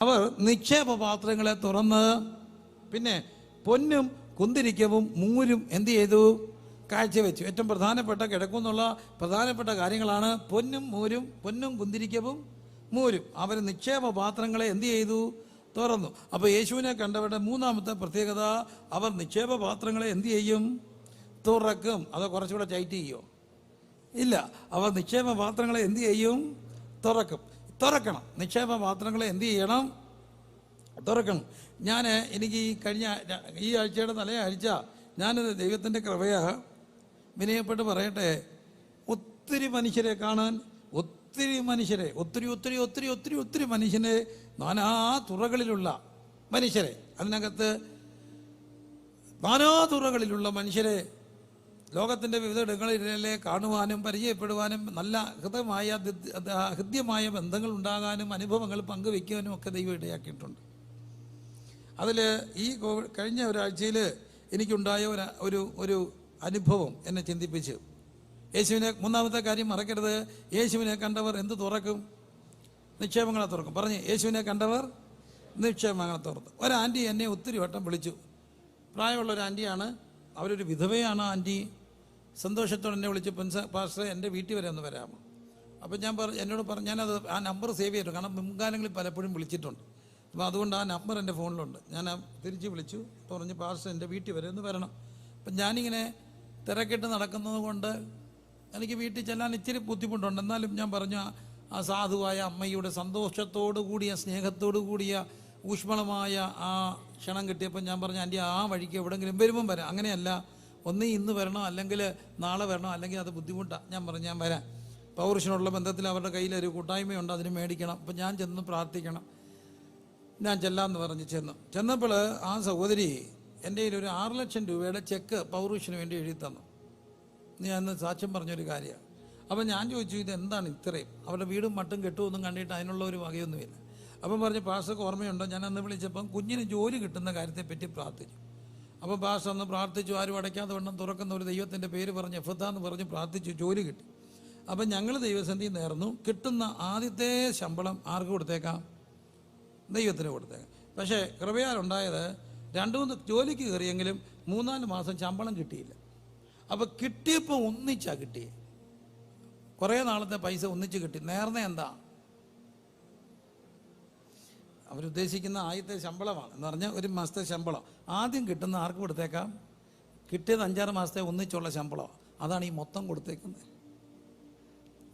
അവർ നിക്ഷേപ പാത്രങ്ങളെ തുറന്ന് പിന്നെ പൊന്നും കുന്തിരിക്കവും മൂരും എന്ത് ചെയ്തു? കാഴ്ചവെച്ചു. ഏറ്റവും പ്രധാനപ്പെട്ട കിടക്കുന്നുള്ള പ്രധാനപ്പെട്ട കാര്യങ്ങളാണ് പൊന്നും കുന്തിരിക്കവും മൂരും. അവർ നിക്ഷേപ പാത്രങ്ങളെ എന്ത് ചെയ്തു? തുറന്നു. അപ്പോൾ യേശുവിനെ കണ്ടവരുടെ മൂന്നാമത്തെ പ്രത്യേകത, അവർ നിക്ഷേപ പാത്രങ്ങളെ എന്ത് ചെയ്യും? തുറക്കും. അത് കുറച്ചുകൂടെ ടൈറ്റ് ചെയ്യോ? ഇല്ല. അവർ നിക്ഷേപ പാത്രങ്ങളെ എന്ത് ചെയ്യും? തുറക്കണം. നിക്ഷേപ പാത്രങ്ങളെ എന്ത് ചെയ്യണം? തുറക്കണം. എനിക്ക് ഈ ആഴ്ചയുടെ തലയാഴ്ച ഞാനത് ദൈവത്തിൻ്റെ കൃപയാ വിനയപ്പെട്ട് പറയട്ടെ, ഒത്തിരി മനുഷ്യരെ കാണാൻ, ഒത്തിരി മനുഷ്യരെ നാനാ തുറകളിലുള്ള മനുഷ്യരെ, അതിനകത്ത് നാനാ തുറകളിലുള്ള മനുഷ്യരെ ലോകത്തിൻ്റെ വിവിധ ഇടങ്ങളിലെ കാണുവാനും പരിചയപ്പെടുവാനും നല്ല ഹൃദ്യമായ ബന്ധങ്ങൾ ഉണ്ടാകാനും അനുഭവങ്ങൾ പങ്കുവയ്ക്കുവാനും ഒക്കെ ദൈവം ഇടയാക്കിയിട്ടുണ്ട്. അതിൽ ഈ കഴിഞ്ഞ ഒരാഴ്ചയിൽ എനിക്കുണ്ടായ ഒരു അനുഭവം എന്നെ ചിന്തിപ്പിച്ചു. മൂന്നാമത്തെ കാര്യം മറക്കരുത്, യേശുവിനെ കണ്ടവർ എന്ത് തുറക്കും? നിക്ഷേപങ്ങളെ തുറക്കും. പറഞ്ഞ്, യേശുവിനെ കണ്ടവർ നിക്ഷേപങ്ങളെ തുറക്കും. ഒരാൻറ്റി എന്നെ ഒത്തിരി വട്ടം വിളിച്ചു. പ്രായമുള്ള ഒരു ആൻറ്റിയാണ്, അവരൊരു വിധവയാണ്. ആൻറ്റി സന്തോഷത്തോടെ എന്നെ വിളിച്ചു, പാസ്റ്റർ എൻ്റെ വീട്ടിൽ വരെ ഒന്ന് വരാമോ? അപ്പം എന്നോട് ഞാനത് ആ നമ്പർ സേവ് ചെയ്തിട്ടുണ്ട്, കാരണം മുൻകാലങ്ങളിൽ പലപ്പോഴും വിളിച്ചിട്ടുണ്ട്. അപ്പോൾ അതുകൊണ്ട് ആ നമ്പർ എൻ്റെ ഫോണിലുണ്ട്. ഞാൻ തിരിച്ച് വിളിച്ചു, പറഞ്ഞ് പാസ്റ്റർ എൻ്റെ വീട്ടിൽ വരെ ഒന്ന് വരണം. അപ്പം ഞാനിങ്ങനെ തിരക്കിട്ട് നടക്കുന്നത് കൊണ്ട് എനിക്ക് വീട്ടിൽ ചെല്ലാൻ ഇച്ചിരി ബുദ്ധിമുട്ടുണ്ട്. എന്നാലും ഞാൻ പറഞ്ഞ ആ സാധുവായ അമ്മയുടെ സന്തോഷത്തോടു കൂടിയ സ്നേഹത്തോടു കൂടിയ ഊഷ്മളമായ ആ ക്ഷണം കിട്ടിയപ്പോൾ ഞാൻ പറഞ്ഞു, ആൻറ്റി ആ വഴിക്ക് എവിടെയെങ്കിലും വരുമ്പം വരാം. അങ്ങനെയല്ല, ഒന്നീ ഇന്ന് വരണം, അല്ലെങ്കിൽ നാളെ വരണം, അല്ലെങ്കിൽ അത് ബുദ്ധിമുട്ടാണ്. ഞാൻ പറഞ്ഞു, ഞാൻ വരാം. പൗരുഷനുള്ള ബന്ധത്തിൽ അവരുടെ കയ്യിലൊരു കൂട്ടായ്മയുണ്ട്, അതിന് മേടിക്കണം. അപ്പം ഞാൻ ചെന്ന് പ്രാർത്ഥിക്കണം. ഞാൻ ചെല്ലാമെന്ന് പറഞ്ഞ് ചെന്നപ്പോൾ ആ സഹോദരി എൻ്റെ കയ്യിൽ ഒരു 6 ലക്ഷം രൂപയുടെ ചെക്ക് പൗരുഷന് വേണ്ടി എഴുതി തന്നു. ഞാൻ സാക്ഷ്യം പറഞ്ഞൊരു കാര്യമാണ്. അപ്പം ഞാൻ ചോദിച്ചു, ഇതെന്താണ് ഇത്രയും? അവരുടെ വീടും മട്ടും കെട്ടുമൊന്നും കണ്ടിട്ട് അതിനുള്ള ഒരു വകയൊന്നുമില്ല. അപ്പം പറഞ്ഞ്, പാസ്റ്റർക്ക് ഓർമ്മയുണ്ടോ, ഞാൻ അന്ന് വിളിച്ചപ്പം കുഞ്ഞിന് ജോലി കിട്ടുന്ന കാര്യത്തെപ്പറ്റി പ്രാർത്ഥിച്ചു. അപ്പോൾ പാസ്റ്റർ അന്ന് പ്രാർത്ഥിച്ചു, ആരും അടയ്ക്കാതെ വണ്ണം തുറക്കുന്ന ഒരു ദൈവത്തിൻ്റെ പേര് പറഞ്ഞ് എഫത്താ എന്ന് പറഞ്ഞ് പ്രാർത്ഥിച്ചു, ജോലി കിട്ടി. അപ്പം ഞങ്ങൾ ദൈവസന്ധി നേർന്നു. കിട്ടുന്ന ആദ്യത്തെ ശമ്പളം ആർക്ക് കൊടുത്തേക്കാം? ദൈവത്തിന് കൊടുത്തേക്കാം. പക്ഷേ കൃപയാലുണ്ടായത് 2-3 ജോലിക്ക് കയറിയെങ്കിലും 3-4 മാസം ശമ്പളം കിട്ടിയില്ല. അപ്പോൾ കിട്ടിയപ്പോൾ ഒന്നിച്ചാ കിട്ടിയേ. കുറേ നാളത്തെ പൈസ ഒന്നിച്ച് കിട്ടി. നേർന്നേ എന്താ അവരുദ്ദേശിക്കുന്ന ആദ്യത്തെ ശമ്പളമാണ് എന്ന് പറഞ്ഞാൽ 1 മാസത്തെ ശമ്പളം ആദ്യം കിട്ടുന്ന ആർക്ക് കൊടുത്തേക്കാം? കിട്ടിയത് 5-6 മാസത്തെ ഒന്നിച്ചുള്ള ശമ്പളമാണ്. അതാണ് ഈ മൊത്തം കൊടുത്തേക്കുന്നത്.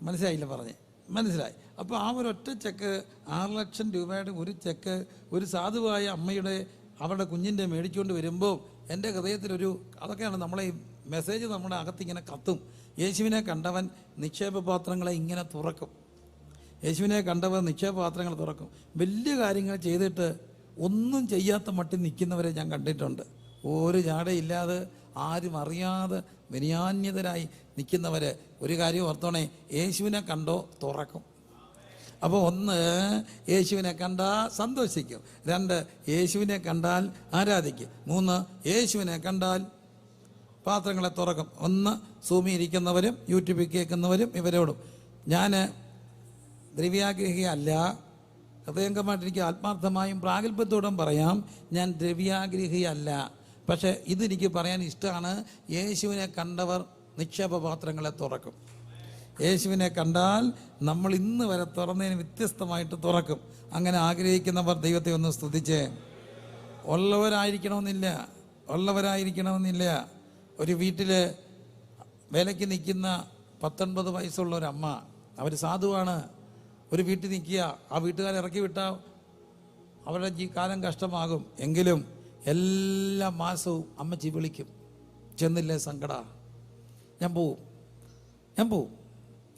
മനസ്സിലായില്ല പറഞ്ഞേ? മനസ്സിലായി. അപ്പോൾ ആ ഒരൊറ്റ ചെക്ക് 6 ലക്ഷം രൂപയുടെ ഒരു ചെക്ക് ഒരു സാധുവായ അമ്മയുടെ അവരുടെ കുഞ്ഞിൻ്റെ മേടിച്ചുകൊണ്ട് വരുമ്പോൾ എൻ്റെ ഹൃദയത്തിലൊരു അതൊക്കെയാണ് നമ്മളെ ഈ മെസ്സേജ് നമ്മുടെ അകത്തിങ്ങനെ കത്തും. യേശുവിനെ കണ്ടവൻ നിക്ഷേപപാത്രങ്ങളെ ഇങ്ങനെ തുറക്കും. യേശുവിനെ കണ്ടവർ നിക്ഷേപപാത്രങ്ങൾ തുറക്കും. വലിയ കാര്യങ്ങൾ ചെയ്തിട്ട് ഒന്നും ചെയ്യാത്ത മട്ടിൽ നിൽക്കുന്നവരെ ഞാൻ കണ്ടിട്ടുണ്ട്. ഒരു ജാടയില്ലാതെ ആരും അറിയാതെ വിനയാന്യതരായി നിൽക്കുന്നവർ. ഒരു കാര്യം ഓർത്തോണേ, യേശുവിനെ കണ്ടോ തുറക്കും. അപ്പോൾ 1 യേശുവിനെ കണ്ടാൽ സന്തോഷിക്കും, 2 യേശുവിനെ കണ്ടാൽ ആരാധിക്കും, 3 യേശുവിനെ കണ്ടാൽ പാത്രങ്ങളെ തുറക്കും. 1 സൂമി ഇരിക്കുന്നവരും യൂട്യൂബിൽ കേൾക്കുന്നവരും ഇവരോടും ഞാൻ ദ്രവ്യാഗ്രഹിയല്ല, ഹൃദയംഗമായിട്ട് എനിക്ക് ആത്മാർത്ഥമായും പ്രാഗൽഭ്യത്തോടും പറയാം, ഞാൻ ദ്രവ്യാഗ്രഹിയല്ല. പക്ഷേ ഇതെനിക്ക് പറയാൻ ഇഷ്ടമാണ്. യേശുവിനെ കണ്ടവർ നിക്ഷേപപാത്രങ്ങളെ തുറക്കും. യേശുവിനെ കണ്ടാൽ നമ്മൾ ഇന്ന് വരെ തുറന്നതിന് വ്യത്യസ്തമായിട്ട് തുറക്കും. അങ്ങനെ ആഗ്രഹിക്കുന്നവർ ദൈവത്തെ ഒന്ന് സ്തുതിച്ചേ. ഉള്ളവരായിരിക്കണമെന്നില്ല. ഒരു വീട്ടിൽ വിലയ്ക്ക് നിൽക്കുന്ന 19 വയസ്സുള്ള ഒരമ്മ, അവർ സാധുവാണ്, ഒരു വീട്ടിൽ നിൽക്കുക. ആ വീട്ടുകാരെ ഇറക്കി വിട്ടാൽ അവരുടെ കാലം കഷ്ടമാകും. എങ്കിലും എല്ലാ മാസവും അമ്മച്ചി വിളിക്കും, ചെന്നില്ലേ സങ്കട, ഞാൻ പോവും.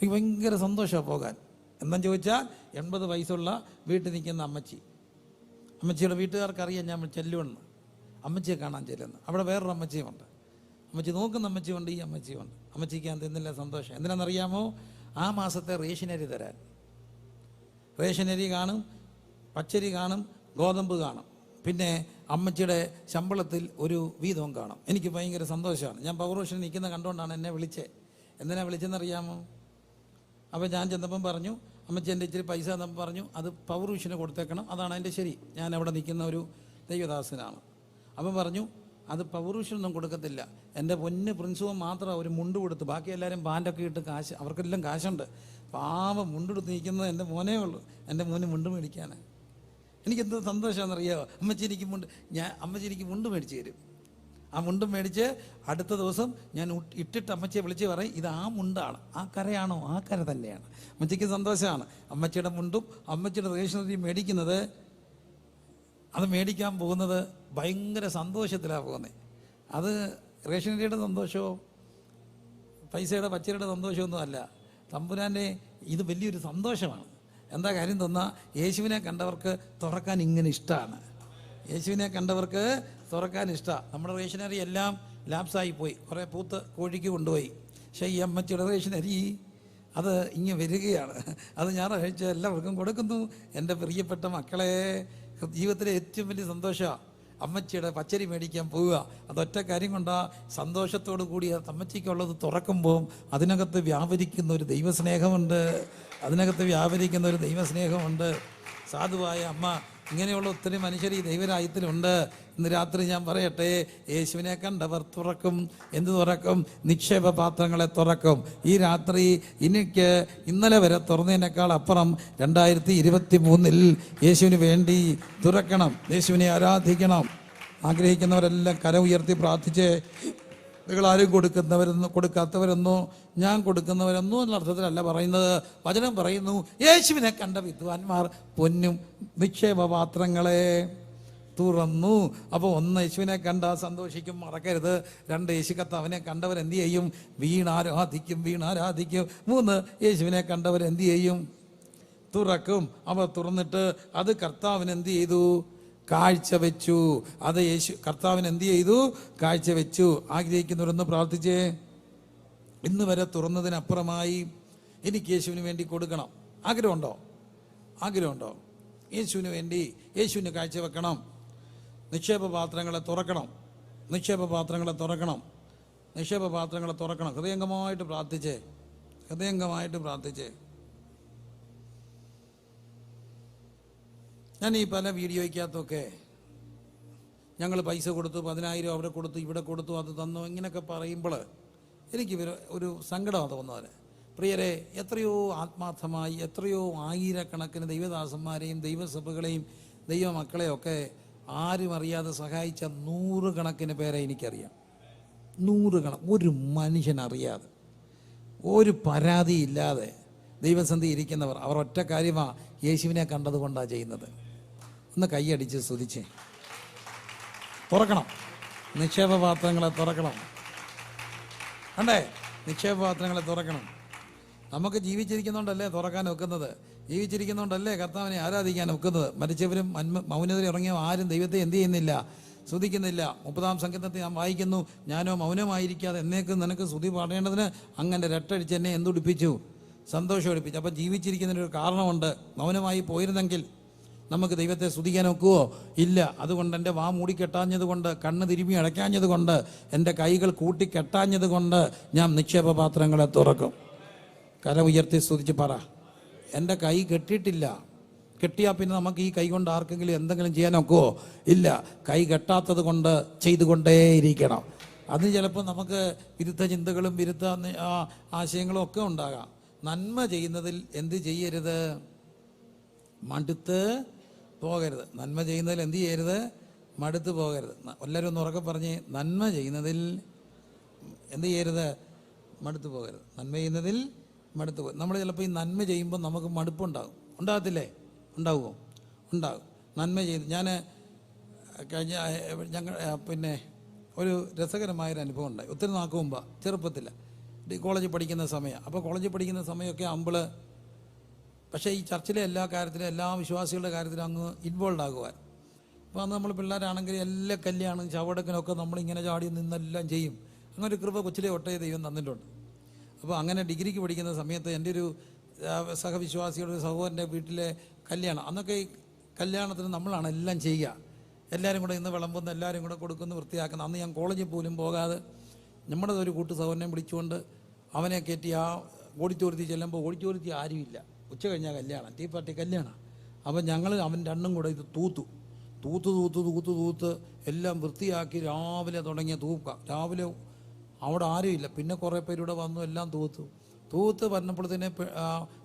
എനിക്ക് ഭയങ്കര സന്തോഷമാണ് പോകാൻ. എന്താണെന്ന് ചോദിച്ചാൽ 80 വയസ്സുള്ള വീട്ടിൽ നിൽക്കുന്ന അമ്മച്ചിയുടെ വീട്ടുകാർക്കറിയാം ഞാൻ ചെല്ലുമെന്ന്. അമ്മച്ചിയെ കാണാൻ ചെല്ലുന്നു. അവിടെ വേറൊരു അമ്മച്ചിയുമുണ്ട്. അമ്മച്ചി നോക്കുന്ന അമ്മച്ചിയുണ്ട്, ഈ അമ്മച്ചിയുണ്ട്. അമ്മച്ചിക്ക് ഞാൻ തിന്നില്ല സന്തോഷം. എന്തിനാണെന്നറിയാമോ? ആ മാസത്തെ റേഷനരി തരാൻ. റേഷനരി കാണും, പച്ചരി കാണും, ഗോതമ്പ് കാണും, പിന്നെ അമ്മച്ചിയുടെ ശമ്പളത്തിൽ ഒരു വീതവും കാണും. എനിക്ക് ഭയങ്കര സന്തോഷമാണ്. ഞാൻ പൗരോഷന് നിൽക്കുന്ന കണ്ടുകൊണ്ടാണ് എന്നെ വിളിച്ചത്. എന്തിനാ വിളിച്ചെന്നറിയാമോ? അപ്പോൾ ഞാൻ ചെന്നപ്പം പറഞ്ഞു, അമ്മച്ചി എൻ്റെ ഇച്ചിരി പൈസ എന്ന് പറഞ്ഞു, അത് പവർ വിഷന് കൊടുത്തേക്കണം, അതാണ് അതിൻ്റെ ശരി. ഞാൻ അവിടെ നിൽക്കുന്ന ഒരു ദൈവദാസനാണ്. അപ്പം പറഞ്ഞു അത് പവർ വിഷനൊന്നും കൊടുക്കത്തില്ല, എൻ്റെ പൊന്ന് പ്രിൻസുവൻ മാത്രം ഒരു മുണ്ട് കൊടുത്ത്, ബാക്കി എല്ലാവരും പാൻ്റൊക്കെ ഇട്ട് കാശ്, അവർക്കെല്ലാം കാശുണ്ട്, പാവം മുണ്ടെടുത്ത് നിൽക്കുന്നത് എൻ്റെ മോനേ ഉള്ളൂ, എൻ്റെ മോന് മുണ്ട് മേടിക്കാൻ. എനിക്കെന്ത് സന്തോഷമാണെന്നറിയാമോ, അമ്മച്ചി എനിക്ക് മുണ്ട് മേടിച്ച് തരും. ആ മുണ്ടും മേടിച്ച് അടുത്ത ദിവസം ഞാൻ ഇട്ടിട്ട് അമ്മച്ചിയെ വിളിച്ച് പറയും, ഇത് ആ മുണ്ടാണ്, ആ കരയാണോ, ആ കര തന്നെയാണ്. അമ്മച്ചിക്ക് സന്തോഷമാണ്. അമ്മച്ചിയുടെ മുണ്ടും അമ്മച്ചിയുടെ റേഷനറി മേടിക്കുന്നത്, അത് മേടിക്കാൻ പോകുന്നത് ഭയങ്കര സന്തോഷത്തിലാണ് പോകുന്നത്. അത് റേഷനറിയുടെ സന്തോഷമോ പൈസയുടെ പച്ചരിയുടെ സന്തോഷമൊന്നും അല്ല. തമ്പുരാൻ്റെ ഇത് വലിയൊരു സന്തോഷമാണ്. എന്താ കാര്യം തന്നാൽ, യേശുവിനെ കണ്ടവർക്ക് തുറക്കാൻ ഇങ്ങനെ ഇഷ്ടമാണ്. യേശുവിനെ കണ്ടവർക്ക് തുറക്കാൻ ഇഷ്ടമാണ്. നമ്മുടെ റേഷനറി എല്ലാം ലാപ്സായി പോയി, കുറേ പൂത്ത് കോഴിക്ക് കൊണ്ടുപോയി. പക്ഷേ ഈ അമ്മച്ചിയുടെ റേഷനറി അത് ഇങ്ങനെ വരികയാണ്. അത് ഞായറാഴ്ച എല്ലാവർക്കും കൊടുക്കുന്നു. എൻ്റെ പ്രിയപ്പെട്ട മക്കളെ, ജീവിതത്തിലെ ഏറ്റവും വലിയ സന്തോഷമാണ് അമ്മച്ചിയുടെ പച്ചരി മേടിക്കാൻ പോവുക. അതൊറ്റ കാര്യം കൊണ്ടാ സന്തോഷത്തോടു കൂടി അമ്മച്ചിക്കുള്ളത് തുറക്കുമ്പോൾ അതിനകത്ത് വ്യാപരിക്കുന്ന ഒരു ദൈവസ്നേഹമുണ്ട്. സാധുവായ അമ്മ, ഇങ്ങനെയുള്ള ഒത്തിരി മനുഷ്യർ ഈ ദൈവരാജ്യത്തിലുണ്ട്. ഇന്ന് രാത്രി ഞാൻ പറയട്ടെ, യേശുവിനെ കണ്ടവർ തുറക്കും. എന്ത് തുറക്കും? നിക്ഷേപ പാത്രങ്ങളെ തുറക്കും. ഈ രാത്രി എനിക്ക് ഇന്നലെ വരെ തുറന്നതിനേക്കാൾ അപ്പുറം 2023 യേശുവിന് വേണ്ടി തുറക്കണം. യേശുവിനെ ആരാധിക്കണം. ആഗ്രഹിക്കുന്നവരെല്ലാം കരം ഉയർത്തി പ്രാർത്ഥിച്ച്, നിങ്ങളാരും കൊടുക്കാത്തവരെന്നോ ഞാൻ കൊടുക്കുന്നവരെന്നോ എന്ന അർത്ഥത്തിലല്ല പറയുന്നത്. വചനം പറയുന്നു, യേശുവിനെ കണ്ട വിദ്വാൻമാർ പൊന്നും നിക്ഷേപപാത്രങ്ങളെ തുറന്നു. അപ്പോൾ 1, യേശുവിനെ കണ്ട സന്തോഷിക്കും, മറക്കരുത്. 2, യേശു കർത്താവിനെ കണ്ടവരെന്ത് ചെയ്യും? വീണാരാധിക്കും. 3, യേശുവിനെ കണ്ടവരെന്ത് ചെയ്യും? തുറക്കും. അവർ തുറന്നിട്ട് അത് കർത്താവിന് എന്ത് ചെയ്തു? കാഴ്ചവെച്ചു. അത് കർത്താവിന് എന്ത് ചെയ്തു? കാഴ്ചവെച്ചു. ആഗ്രഹിക്കുന്നവരൊന്ന് പ്രാർത്ഥിച്ചേ. ഇന്ന് വരെ തുറന്നതിനപ്പുറമായി എനിക്ക് യേശുവിന് വേണ്ടി കൊടുക്കണം. ആഗ്രഹമുണ്ടോ? യേശുവിന് വേണ്ടി, യേശുവിന് കാഴ്ചവെക്കണം. നിക്ഷേപപാത്രങ്ങളെ തുറക്കണം. ഹൃദയംഗമായിട്ട് പ്രാർത്ഥിച്ചേ. ഞാൻ ഈ പല വീഡിയോയ്ക്കകത്തൊക്കെ ഞങ്ങൾ പൈസ കൊടുത്തു, 10,000 അവിടെ കൊടുത്തു, ഇവിടെ കൊടുത്തു, അത് തന്നു, ഇങ്ങനെയൊക്കെ പറയുമ്പോൾ എനിക്ക് ഒരു സങ്കടമാണ് തോന്നുന്നത്. പ്രിയരെ, എത്രയോ ആത്മാർത്ഥമായി എത്രയോ ആയിരക്കണക്കിന് ദൈവദാസന്മാരെയും ദൈവസഭകളെയും ദൈവമക്കളെയൊക്കെ ആരും അറിയാതെ സഹായിച്ച 100 കണക്കിന് പേരെ എനിക്കറിയാം. 100 ഒരു മനുഷ്യനറിയാതെ, ഒരു പരാതിയില്ലാതെ ദൈവസന്ധി ഇരിക്കുന്നവർ. അവർ ഒറ്റ കാര്യമാണ്, യേശുവിനെ കണ്ടതുകൊണ്ടാണ് ചെയ്യുന്നത്. ഒന്ന് കൈയടിച്ച് സ്തുതിച്ചേ. തുറക്കണം, നിക്ഷേപപാത്രങ്ങളെ തുറക്കണം. നിക്ഷേപപാത്രങ്ങളെ തുറക്കണം. നമുക്ക് ജീവിച്ചിരിക്കുന്നുണ്ടല്ലേ തുറക്കാൻ ഒക്കുന്നത്, ജീവിച്ചിരിക്കുന്നുണ്ടല്ലേ കർത്താവിനെ ആരാധിക്കാൻ ഒക്കുന്നത്. മരിച്ചവരും മൗനതയിൽ ഇറങ്ങിയോ ആരും ദൈവത്തെ എന്ത് ചെയ്യുന്നില്ല? സ്തുതിക്കുന്നില്ല. 30-ാം സങ്കീർത്തനത്തിൽ ഞാൻ വായിക്കുന്നു, ഞാനോ മൗനമായിരിക്കാതെ എന്നേക്കും നിനക്ക് സ്തുതി പാടേണ്ടതിന് അങ്ങനെ രട്ടടിച്ച് എന്നെ എന്തുടിപ്പിച്ചു? സന്തോഷം ഒടിപ്പിച്ചു. അപ്പം ജീവിച്ചിരിക്കുന്നതിനൊരു കാരണമുണ്ട്. മൗനമായി പോയിരുന്നെങ്കിൽ നമുക്ക് ദൈവത്തെ സ്തുതിക്കാൻ ഒക്കുവോ? ഇല്ല. അതുകൊണ്ട് എൻ്റെ വാ മൂടിക്കെട്ടാഞ്ഞത് കൊണ്ട്, കണ്ണ് തിരുമ്മി അടയ്ക്കാഞ്ഞത് കൊണ്ട്, എൻ്റെ കൈകൾ കൂട്ടിക്കെട്ടാഞ്ഞത് കൊണ്ട് ഞാൻ നിക്ഷേപപാത്രങ്ങളെ തുറക്കും. കര ഉയർത്തി സ്തുതിച്ച് പറ, എൻ്റെ കൈ കെട്ടിയിട്ടില്ല. കെട്ടിയാൽ പിന്നെ നമുക്ക് ഈ കൈ കൊണ്ട് ആർക്കെങ്കിലും എന്തെങ്കിലും ചെയ്യാൻ ഒക്കുവോ? ഇല്ല. കൈ കെട്ടാത്തത് കൊണ്ട് ചെയ്തുകൊണ്ടേയിരിക്കണം. അതിന് ചിലപ്പോൾ നമുക്ക് വിരുദ്ധ ചിന്തകളും വിരുദ്ധ ആശയങ്ങളും ഒക്കെ ഉണ്ടാകാം. നന്മ ചെയ്യുന്നതിൽ എന്ത് ചെയ്യരുത്? മടുത്ത് പോകരുത്. നന്മ ചെയ്യുന്നതിൽ എന്ത് ചെയ്യരുത്? മടുത്ത് പോകരുത്. എല്ലാവരും ഒന്ന് ഉറക്കെ പറഞ്ഞ്, നന്മ ചെയ്യുന്നതിൽ എന്ത് ചെയ്യരുത്? മടുത്ത് പോകരുത്. നന്മ ചെയ്യുന്നതിൽ മടുത്ത് പോകും. നമ്മൾ ചിലപ്പോൾ ഈ നന്മ ചെയ്യുമ്പോൾ നമുക്ക് മടുപ്പുണ്ടാകും. ഉണ്ടാകത്തില്ലേ? ഉണ്ടാകുമോ? ഉണ്ടാകും. നന്മ ചെയ്ത് ഞങ്ങൾ ഒരു രസകരമായൊരു അനുഭവം ഉണ്ടായി. ഒത്തിരി നാൾക്ക് മുമ്പ്, ചെറുപ്പത്തിൽ കോളേജിൽ പഠിക്കുന്ന സമയം. അപ്പോൾ കോളേജിൽ പഠിക്കുന്ന സമയമൊക്കെ ആകുമ്പോൾ, പക്ഷേ ഈ ചർച്ചിലെ എല്ലാ കാര്യത്തിലും, എല്ലാ വിശ്വാസികളുടെ കാര്യത്തിലും അങ്ങ് ഇൻവോൾവ് ആകുവാൻ. അപ്പോൾ അന്ന് നമ്മൾ പിള്ളേരാണെങ്കിൽ എല്ലാ കല്യാണം ചവടക്കിനൊക്കെ നമ്മളിങ്ങനെ ചാടി നിന്നെല്ലാം ചെയ്യും. അങ്ങനെ ഒരു കൃപ കൊച്ചിലെ ഒട്ടേ ദൈവം തന്നിട്ടുണ്ട്. അപ്പോൾ അങ്ങനെ ഡിഗ്രിക്ക് പഠിക്കുന്ന സമയത്ത് എൻ്റെ ഒരു സഹവിശ്വാസിയുടെ ഒരു സഹോദരൻ്റെ വീട്ടിലെ കല്യാണം. അന്നൊക്കെ ഈ കല്യാണത്തിന് നമ്മളാണ് എല്ലാം ചെയ്യുക. എല്ലാവരും കൂടെ ഇന്ന് വിളമ്പുന്ന, എല്ലാവരും കൂടെ കൊടുക്കുന്ന, വൃത്തിയാക്കുന്ന. അന്ന് ഞാൻ കോളേജിൽ പോലും പോകാതെ നമ്മുടെ ഒരു കൂട്ടു സഹോദരനെ വിളിച്ചുകൊണ്ട് അവനെ കയറ്റി ആ ഓഡിറ്റോറിയത്തിൽ ചെല്ലുമ്പോൾ ഓഡിറ്റോറിയത്തിൽ ആരുമില്ല. ഉച്ച കഴിഞ്ഞാൽ കല്യാണം, ടീ പാർട്ടി കല്യാണം. അപ്പം ഞങ്ങൾ അവൻ രണ്ടും കൂടെ ഇത് തൂത്ത് എല്ലാം വൃത്തിയാക്കി രാവിലെ തുടങ്ങിയ തൂക്കാം. രാവിലെ അവിടെ ആരുമില്ല, പിന്നെ കുറേ പേരിവിടെ വന്നു, എല്ലാം തൂത്ത് പറഞ്ഞപ്പോഴത്തേന്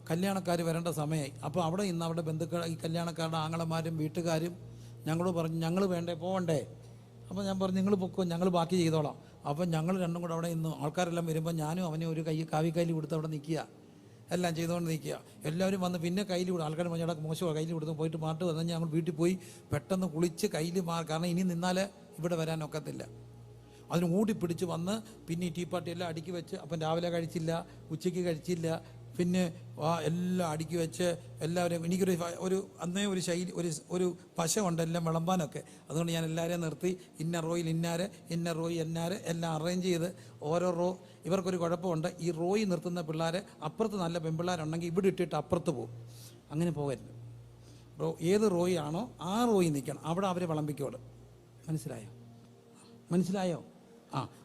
കല്യാണക്കാർ വരേണ്ട സമയമായി. അപ്പോൾ അവിടെ ഇന്ന് അവിടെ ബന്ധുക്കൾ, ഈ കല്യാണക്കാരുടെ ആങ്ങളമാരും വീട്ടുകാരും ഞങ്ങളോട് പറഞ്ഞു, ഞങ്ങൾ പോകണ്ടേ? അപ്പോൾ ഞാൻ പറഞ്ഞു, നിങ്ങൾ പൊക്കോ, ഞങ്ങൾ ബാക്കി ചെയ്തോളാം. അപ്പം ഞങ്ങൾ രണ്ടും കൂടെ അവിടെ ഇന്ന് ആൾക്കാരെല്ലാം വരുമ്പോൾ ഞാനും അവനെ ഒരു കാവിക്കൈലി കൊടുത്ത് അവിടെ നിൽക്കുക, എല്ലാം ചെയ്തുകൊണ്ട് നിൽക്കുക. എല്ലാവരും വന്ന് പിന്നെ കയ്യിൽ കൊടുക്കും. ആൾക്കാർ പറഞ്ഞാൽ മോശമാണ്, കയ്യിൽ കൊടുത്ത് പോയിട്ട് പാട്ട് വന്നു. ഞങ്ങൾ വീട്ടിൽ പോയി പെട്ടെന്ന് കുളിച്ച് കയ്യിൽ കാരണം ഇനി നിന്നാൽ ഇവിടെ വരാനൊക്കത്തില്ല. അതിന് ഓടിപ്പിടിച്ച് വന്ന് പിന്നെ ഈ ടീ പാർട്ടി എല്ലാം അടുക്കി വെച്ച്, അപ്പം രാവിലെ കഴിച്ചില്ല, ഉച്ചയ്ക്ക് കഴിച്ചില്ല, പിന്നെ എല്ലാം അടുക്കി വെച്ച് എല്ലാവരും. എനിക്കൊരു അന്നേ ഒരു ശൈലി, ഒരു പശമുണ്ട് എല്ലാം വിളമ്പാനൊക്കെ. അതുകൊണ്ട് ഞാൻ എല്ലാവരെയും നിർത്തി, ഇന്ന റോയിൽ ഇന്നാര്, ഇന്ന റോയി എന്നാര് എല്ലാം അറേഞ്ച് ചെയ്ത് ഓരോ റോ. ഇവർക്കൊരു കുഴപ്പമുണ്ട്, ഈ റോയി നിർത്തുന്ന പിള്ളേർ അപ്പുറത്ത് നല്ല പെൺപിള്ളേരുണ്ടെങ്കിൽ ഇവിടെ ഇട്ടിട്ട് അപ്പുറത്ത് പോകും. അങ്ങനെ പോകരുത്. ഏത് റോയി ആണോ ആ റോയി നിൽക്കണം, അവിടെ അവർ വിളമ്പിക്കോളും. മനസ്സിലായോ?